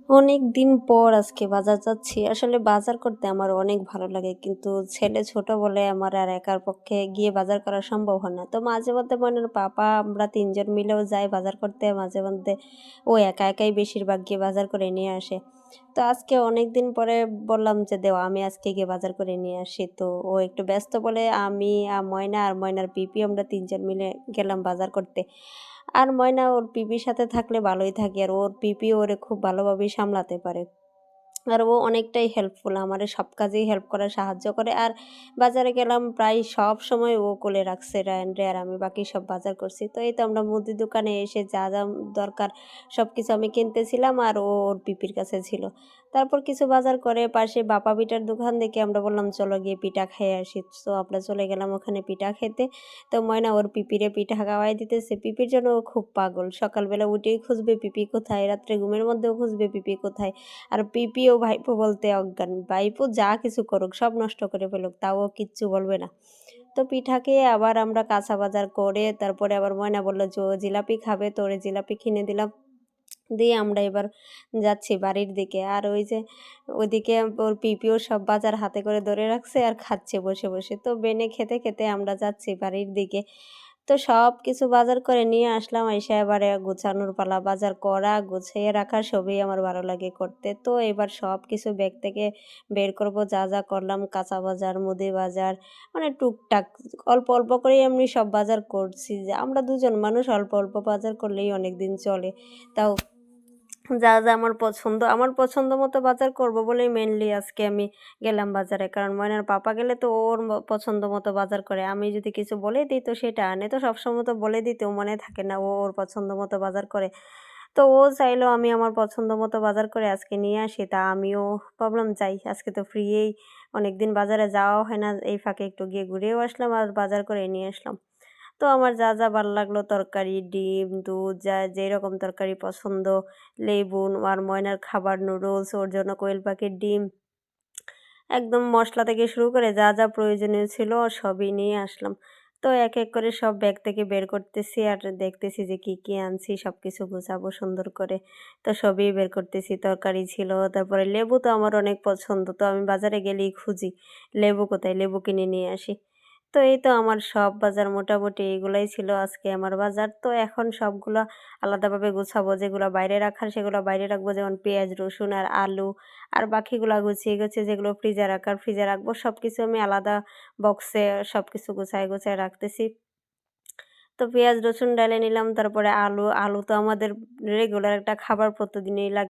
অনেক দিন পর আজকে বাজার যাচ্ছি। আসলে বাজার করতে আমার অনেক ভালো লাগে। কিন্তু ছেলে ছোট বলে আমার আর একার পক্ষে গিয়ে বাজার করা সম্ভব হয় না। তো মাঝে মধ্যে মনে হয় পাপা আমরা ৩ জন মিলেও যাই বাজার করতে। মাঝে মধ্যে ও একা একাই বেশিরভাগ গিয়ে বাজার করে নিয়ে আসে। তো আজকে অনেকদিন পরে বললাম যে, "দেও আমি আজকে গিয়ে বাজার করে নিয়ে আসি।" তো ও একটু ব্যস্ত বলে আমি, ময়না আর ময়নার পিপি আমরা ৩ জন মিলে গেলাম বাজার করতে। আর ময়না ওর পিপির সাথে থাকলে ভালোই থাকে। আর ওর পিপি ওরে খুব ভালোভাবেই সামলাতে পারে। আর ও অনেকটাই হেল্পফুল। আমারে সব কাজেই হেল্প করে, সাহায্য করে। আর বাজারে গেলাম প্রায় সবসময় ও কোলে রাখছে রায়ানরে আর আমি বাকি সব বাজার করছি। তো এই তো আমরা মুদির দোকানে এসে যা দরকার সবকিছু আমি কিনতেছিলাম আর ও ওর পিপির কাছে ছিল। তারপর কিছু বাজার করে পাশে বাপা পিঠার দোকান দেখে আমরা বললাম, "চলো গিয়ে পিঠা খেয়ে আসি।" তো আমরা চলে গেলাম ওখানে পিঠা খেতে। তো ময়না ওর পিপিরে পিঠা খাওয়াই দিতেছে। পিপির জন্য ও খুব পাগল। সকালবেলা উঠেই খুঁজবে পিপি কোথায়, রাত্রে ঘুমের মধ্যেও খুঁজবে পিপি কোথায়। আর পিপি ও ভাইপো বলতে অজ্ঞান। ভাইপো যা কিছু করুক, সব নষ্ট করে ফেলুক, তাও ও কিচ্ছু বলবে না। তো পিঠা খেয়ে আবার আমরা কাঁচা বাজার করে তারপরে আবার ময়না বলল যে ও জিলাপি খাবে, তো ওরে জিলাপি কিনে দিলাম। দিয়ে আমরা এবার যাচ্ছি বাড়ির দিকে। আর ওই যে ওইদিকে ওর পিপিও সব বাজার হাতে করে ধরে রাখছে আর খাচ্ছে বসে। তো বেনে খেতে আমরা যাচ্ছি বাড়ির দিকে। তো সবকিছু বাজার করে নিয়ে আসলাম। আইসা এবারে গুছানোর পালা। বাজার করা, গুছিয়ে রাখা সবই আমার ভালো লাগে করতে। তো এবার সবকিছু ব্যাগ থেকে বের করব যা করলাম কাঁচা বাজার, মুদি বাজার মানে টুকটাক অল্প করেই এমনি সব বাজার করছি। যে আমরা ২ জন মানুষ অল্প বাজার করলেই অনেকদিন চলে। তাও যা আমার পছন্দ মতো বাজার করব বলেই মেইনলি আজকে আমি গেলাম বাজারে। কারণ ময়নার পাপা গেলে তো ওর পছন্দ মতো বাজার করে। আমি যদি কিছু বলে দিই তো সেটা আনে। তো সবসময় তো বলে দিতেও মনে থাকে না। ও ওর পছন্দ মতো বাজার করে। তো ও চাইলেও আমি আমার পছন্দ মতো বাজার করে আজকে নিয়ে আসি। তা আমিও ভাবলাম যাই আজকে তো ফ্রিই অনেকদিন বাজারে যাওয়াও হয় না। এই ফাঁকে একটু গিয়ে ঘুরেও আসলাম আর বাজার করে নিয়ে আসলাম। তো আমার যা ভাল লাগলো তরকারি, ডিম, দুধ যেরকম তরকারি পছন্দ, লেবু আর ময়নার খাবার নুডলস, ওর জন্য কোয়েল পাখির ডিম, একদম মসলা থেকে শুরু করে যা প্রয়োজনীয় ছিল সবই নিয়ে আসলাম। তো এক করে সব ব্যাগ থেকে বের করতেছি আর দেখতেছি যে কি আনছি সবকিছু গুছাবো সুন্দর করে। তো সবই বের করতেছি। তরকারি ছিল, তারপরে লেবু তো আমার অনেক পছন্দ। তো আমি বাজারে গেলেই খুঁজি লেবু কোথায়? লেবু কিনে নিয়ে আসি। তো এই তো আমার সব বাজার মোটামুটি এগুলাই ছিল আজকে আমার বাজার। তো এখন সবগুলা আলাদাভাবে গুছাবো। যেগুলা বাইরে রাখার সেগুলা বাইরে রাখবো। যেমন পেঁয়াজ, রসুন আর আলু। আর বাকিগুলা গুছিয়ে যেগুলো ফ্রিজে রাখার ফ্রিজে রাখবো। সবকিছু আমি আলাদা বক্সে সবকিছু গুছায়ে রাখতেছি। তো পেঁয়াজ, রসুন ঢেলে নিলাম। তারপরে আলু তো আমাদের রেগুলার একটা খাবার প্রতিদিনই লাগে।